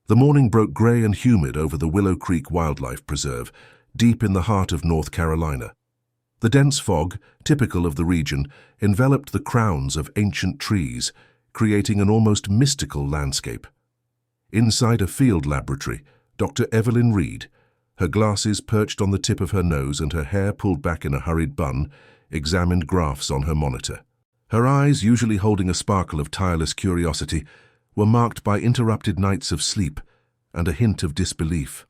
The morning broke grey and humid over the Willow Creek Wildlife Preserve, deep in the heart of North Carolina. The dense fog, typical of the region, enveloped the crowns of ancient trees, creating an almost mystical landscape. Inside a field laboratory, Dr. Evelyn Reed, her glasses perched on the tip of her nose and her hair pulled back in a hurried bun, examined graphs on her monitor. Her eyes, usually holding a sparkle of tireless curiosity, were marked by interrupted nights of sleep and a hint of disbelief.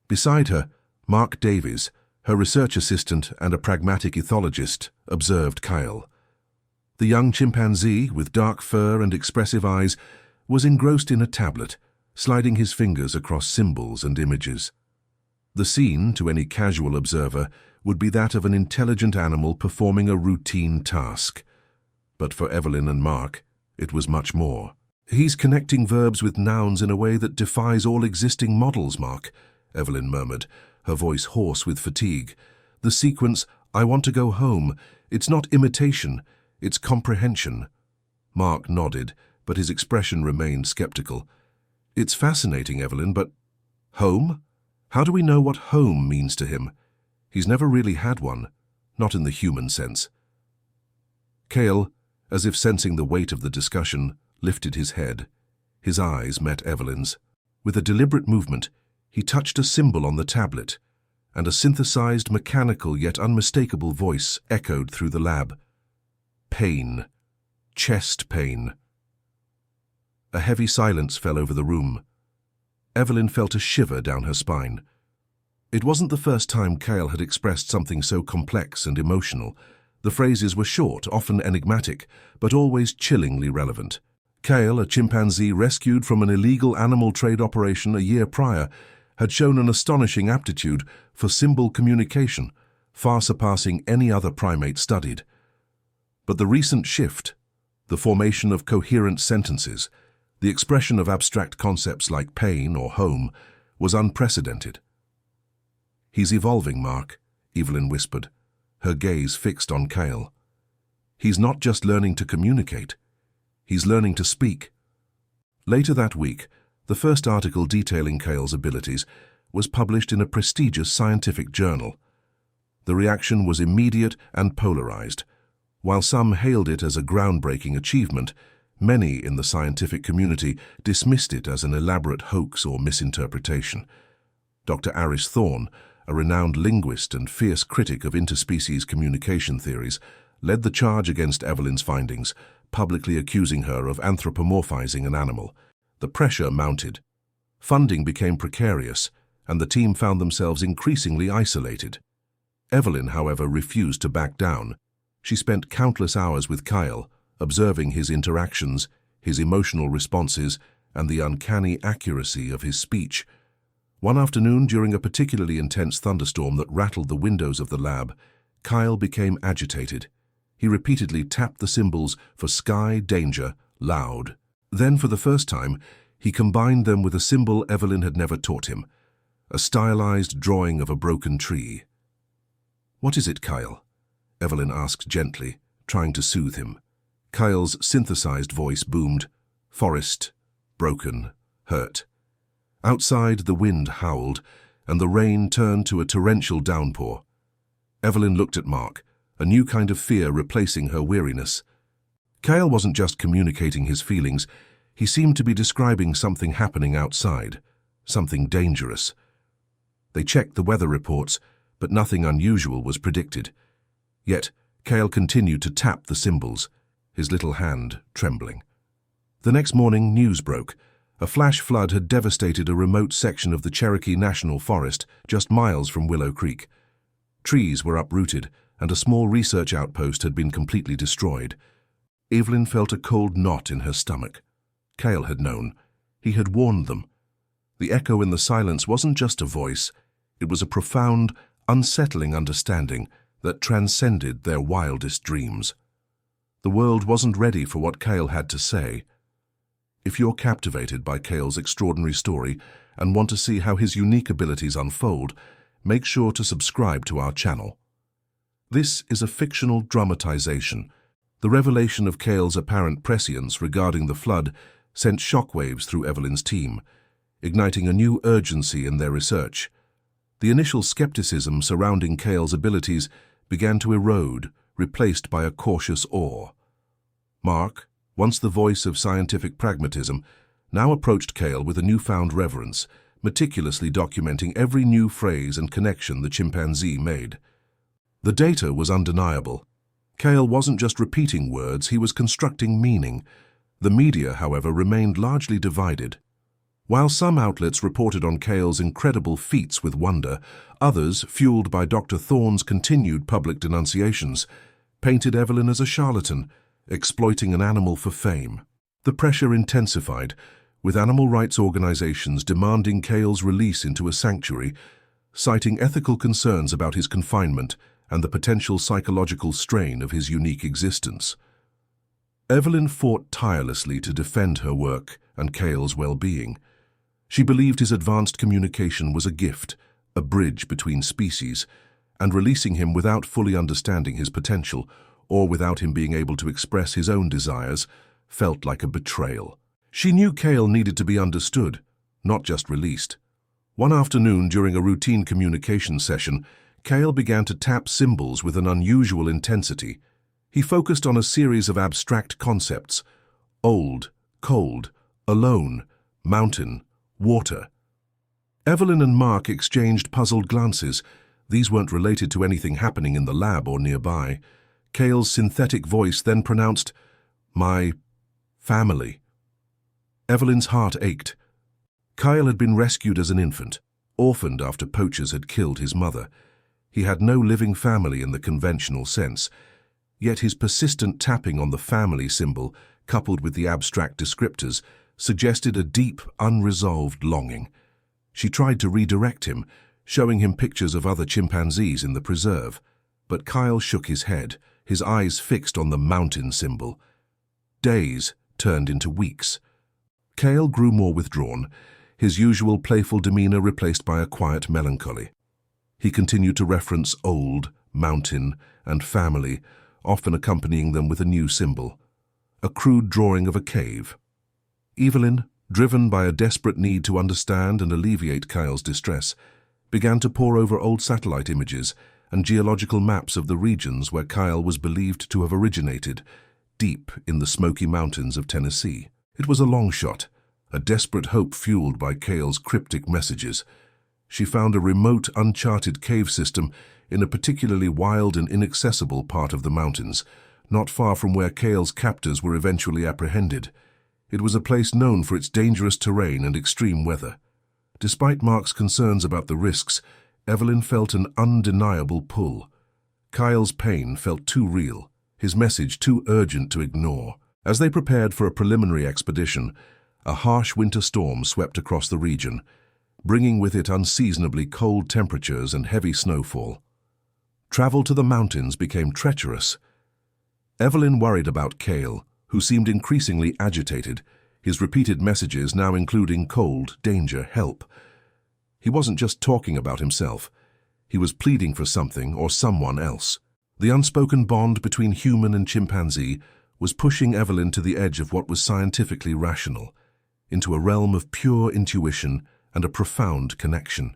Beside her, Mark Davies, her research assistant and a pragmatic ethologist, observed Kael. The young chimpanzee, with dark fur and expressive eyes, was engrossed in a tablet, sliding his fingers across symbols and images. The scene, to any casual observer, would be that of an intelligent animal performing a routine task. But for Evelyn and Mark, it was much more. "He's connecting verbs with nouns in a way that defies all existing models, Mark," Evelyn murmured, her voice hoarse with fatigue. "The sequence, 'I want to go home,' it's not imitation, it's comprehension." Mark nodded, but his expression remained skeptical. "It's fascinating, Evelyn, but home? How do we know what home means to him? He's never really had one, not in the human sense." Kael, as if sensing the weight of the discussion, lifted his head. His eyes met Evelyn's. With a deliberate movement, he touched a symbol on the tablet, and a synthesized, mechanical yet unmistakable voice echoed through the lab. Pain. Chest pain. A heavy silence fell over the room. Evelyn felt a shiver down her spine. It wasn't the first time Kael had expressed something so complex and emotional. The phrases were short, often enigmatic, but always chillingly relevant. Kael, a chimpanzee rescued from an illegal animal trade operation a year prior, had shown an astonishing aptitude for symbol communication, far surpassing any other primate studied. But the recent shift, the formation of coherent sentences, the expression of abstract concepts like pain or home, was unprecedented. "He's evolving, Mark," Evelyn whispered, her gaze fixed on Kael. "He's not just learning to communicate, he's learning to speak." Later that week, the first article detailing Kael's abilities was published in a prestigious scientific journal. The reaction was immediate and polarized. While some hailed it as a groundbreaking achievement, many in the scientific community dismissed it as an elaborate hoax or misinterpretation. Dr. Aris Thorne, a renowned linguist and fierce critic of interspecies communication theories, led the charge against Evelyn's findings, publicly accusing her of anthropomorphizing an animal. The pressure mounted. Funding became precarious, and the team found themselves increasingly isolated. Evelyn, however, refused to back down. She spent countless hours with Kael, observing his interactions, his emotional responses, and the uncanny accuracy of his speech. One afternoon, during a particularly intense thunderstorm that rattled the windows of the lab, Kael became agitated. He repeatedly tapped the symbols for sky, danger, loud. Then, for the first time, he combined them with a symbol Evelyn had never taught him, a stylized drawing of a broken tree. "What is it, Kael?" Evelyn asked gently, trying to soothe him. Kael's synthesized voice boomed, "Forest, broken, hurt." Outside, the wind howled, and the rain turned to a torrential downpour. Evelyn looked at Mark, a new kind of fear replacing her weariness. Kael wasn't just communicating his feelings, he seemed to be describing something happening outside, something dangerous. They checked the weather reports, but nothing unusual was predicted. Yet, Kael continued to tap the symbols, his little hand trembling. The next morning, news broke. A flash flood had devastated a remote section of the Cherokee National Forest, just miles from Willow Creek. Trees were uprooted, and a small research outpost had been completely destroyed. Evelyn felt a cold knot in her stomach. Kael had known. He had warned them. The echo in the silence wasn't just a voice. It was a profound, unsettling understanding that transcended their wildest dreams. The world wasn't ready for what Kael had to say. If you're captivated by Kael's extraordinary story and want to see how his unique abilities unfold, make sure to subscribe to our channel. This is a fictional dramatization. The revelation of Kael's apparent prescience regarding the flood sent shockwaves through Evelyn's team. igniting a new urgency in their research. The initial skepticism surrounding Kael's abilities began to erode, replaced by a cautious awe. Mark, once the voice of scientific pragmatism, now approached Kael with a newfound reverence, meticulously documenting every new phrase and connection the chimpanzee made. The data was undeniable. Kael wasn't just repeating words, he was constructing meaning. The media, however, remained largely divided. While some outlets reported on Kael's incredible feats with wonder, others, fueled by Dr. Thorne's continued public denunciations, painted Evelyn as a charlatan, exploiting an animal for fame. The pressure intensified, with animal rights organizations demanding Kael's release into a sanctuary, citing ethical concerns about his confinement and the potential psychological strain of his unique existence. Evelyn fought tirelessly to defend her work and Kael's well-being. She believed his advanced communication was a gift, a bridge between species, and releasing him without fully understanding his potential, or without him being able to express his own desires, felt like a betrayal. She knew Kael needed to be understood, not just released. One afternoon during a routine communication session, Kael began to tap symbols with an unusual intensity. He focused on a series of abstract concepts: old, cold, alone, mountain, water. Evelyn and Mark exchanged puzzled glances. These weren't related to anything happening in the lab or nearby. Kael's synthetic voice then pronounced, "My family." Evelyn's heart ached. Kael had been rescued as an infant, orphaned after poachers had killed his mother. He had no living family in the conventional sense, yet his persistent tapping on the family symbol, coupled with the abstract descriptors, suggested a deep, unresolved longing. She tried to redirect him, showing him pictures of other chimpanzees in the preserve, but Kael shook his head, his eyes fixed on the mountain symbol. Days turned into weeks. Kael grew more withdrawn, his usual playful demeanor replaced by a quiet melancholy. He continued to reference old, mountain, and family, often accompanying them with a new symbol, a crude drawing of a cave. Evelyn, driven by a desperate need to understand and alleviate Kael's distress, began to pore over old satellite images and geological maps of the regions where Kael was believed to have originated, deep in the Smoky Mountains of Tennessee. It was a long shot, a desperate hope fueled by Kael's cryptic messages. She found a remote, uncharted cave system in a particularly wild and inaccessible part of the mountains, not far from where Kael's captors were eventually apprehended. It was a place known for its dangerous terrain and extreme weather. Despite Mark's concerns about the risks, Evelyn felt an undeniable pull. Kael's pain felt too real, his message too urgent to ignore. As they prepared for a preliminary expedition, a harsh winter storm swept across the region, bringing with it unseasonably cold temperatures and heavy snowfall. Travel to the mountains became treacherous. Evelyn worried about Kael, who seemed increasingly agitated, his repeated messages now including cold, danger, help. He wasn't just talking about himself. He was pleading for something or someone else. The unspoken bond between human and chimpanzee was pushing Evelyn to the edge of what was scientifically rational, into a realm of pure intuition and a profound connection.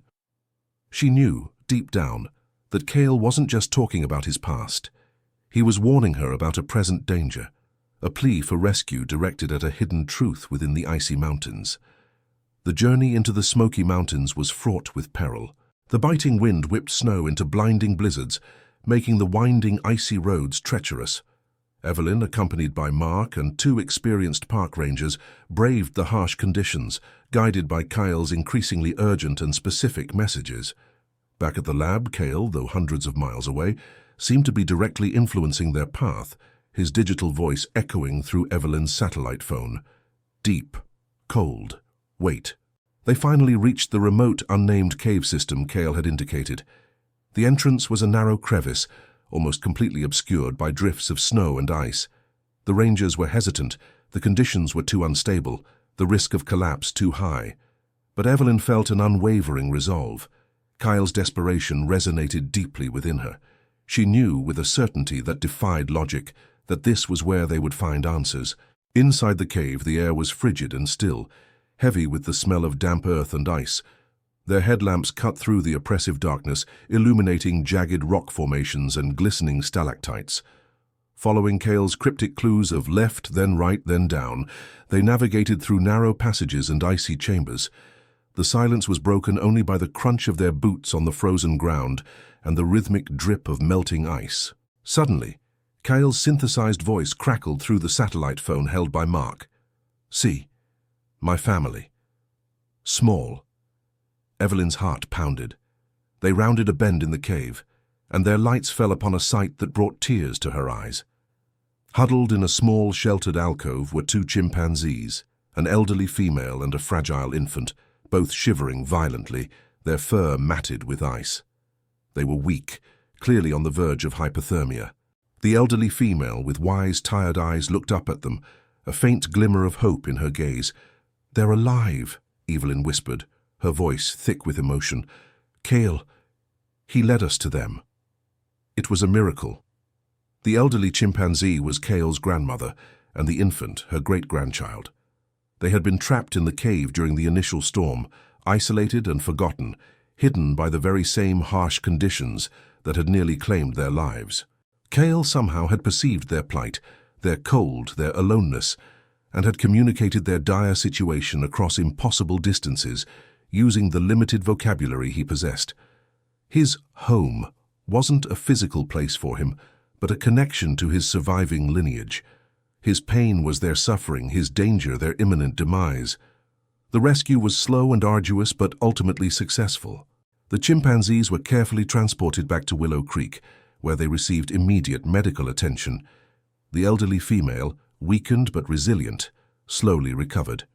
She knew, deep down, that Kael wasn't just talking about his past. He was warning her about a present danger, a plea for rescue directed at a hidden truth within the icy mountains. The journey into the Smoky Mountains was fraught with peril. The biting wind whipped snow into blinding blizzards, making the winding, icy roads treacherous. Evelyn, accompanied by Mark and 2 experienced park rangers, braved the harsh conditions, guided by Kael's increasingly urgent and specific messages. Back at the lab, Kael, though hundreds of miles away, seemed to be directly influencing their path, his digital voice echoing through Evelyn's satellite phone. Deep, cold, wait. They finally reached the remote, unnamed cave system Kael had indicated. The entrance was a narrow crevice, almost completely obscured by drifts of snow and ice. The rangers were hesitant, the conditions were too unstable, the risk of collapse too high. But Evelyn felt an unwavering resolve. Kael's desperation resonated deeply within her. She knew with a certainty that defied logic that this was where they would find answers. Inside the cave, the air was frigid and still. heavy with the smell of damp earth and ice. Their headlamps cut through the oppressive darkness, illuminating jagged rock formations and glistening stalactites. Following Kael's cryptic clues of left, then right, then down, they navigated through narrow passages and icy chambers. The silence was broken only by the crunch of their boots on the frozen ground and the rhythmic drip of melting ice. Suddenly, Kael's synthesized voice crackled through the satellite phone held by Mark. "See, my family. Small." Evelyn's heart pounded. They rounded a bend in the cave, and their lights fell upon a sight that brought tears to her eyes. Huddled in a small, sheltered alcove were two chimpanzees, an elderly female and a fragile infant, both shivering violently, their fur matted with ice. They were weak, clearly on the verge of hypothermia. The elderly female, with wise, tired eyes, looked up at them, a faint glimmer of hope in her gaze. "They're alive," Evelyn whispered, her voice thick with emotion. "Kael, he led us to them." It was a miracle. The elderly chimpanzee was Kael's grandmother, and the infant her great-grandchild. They had been trapped in the cave during the initial storm, isolated and forgotten, hidden by the very same harsh conditions that had nearly claimed their lives. Kael somehow had perceived their plight, their cold, their aloneness, and had communicated their dire situation across impossible distances, using the limited vocabulary he possessed. His home wasn't a physical place for him, but a connection to his surviving lineage. His pain was their suffering, his danger their imminent demise. The rescue was slow and arduous, but ultimately successful. The chimpanzees were carefully transported back to Willow Creek, where they received immediate medical attention. The elderly female, weakened but resilient, slowly recovered.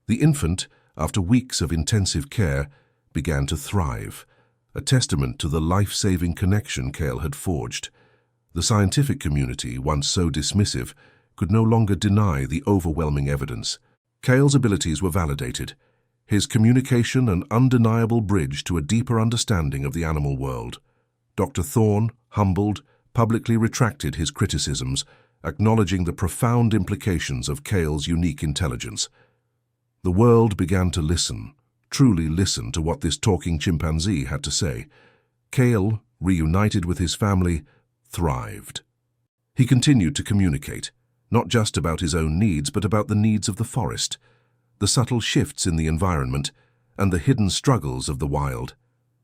The infant, after weeks of intensive care, began to thrive, a testament to the life-saving connection Kael had forged. The scientific community, once so dismissive, could no longer deny the overwhelming evidence. Kael's abilities were validated, his communication an undeniable bridge to a deeper understanding of the animal world. Dr. Thorne, humbled, publicly retracted his criticisms, acknowledging the profound implications of Kael's unique intelligence. The world began to listen, truly listen to what this talking chimpanzee had to say. Kael, reunited with his family, thrived. He continued to communicate, not just about his own needs, but about the needs of the forest, the subtle shifts in the environment, and the hidden struggles of the wild.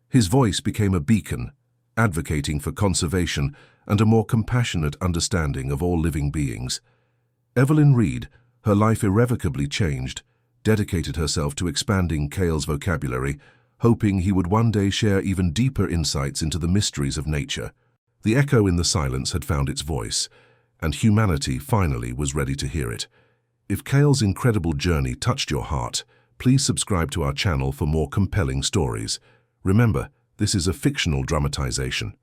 His voice became a beacon, advocating for conservation and a more compassionate understanding of all living beings. Evelyn Reed, her life irrevocably changed, dedicated herself to expanding Kael's vocabulary, hoping he would one day share even deeper insights into the mysteries of nature. The echo in the silence had found its voice, and humanity finally was ready to hear it. If Kael's incredible journey touched your heart, please subscribe to our channel for more compelling stories. Remember, this is a fictional dramatization.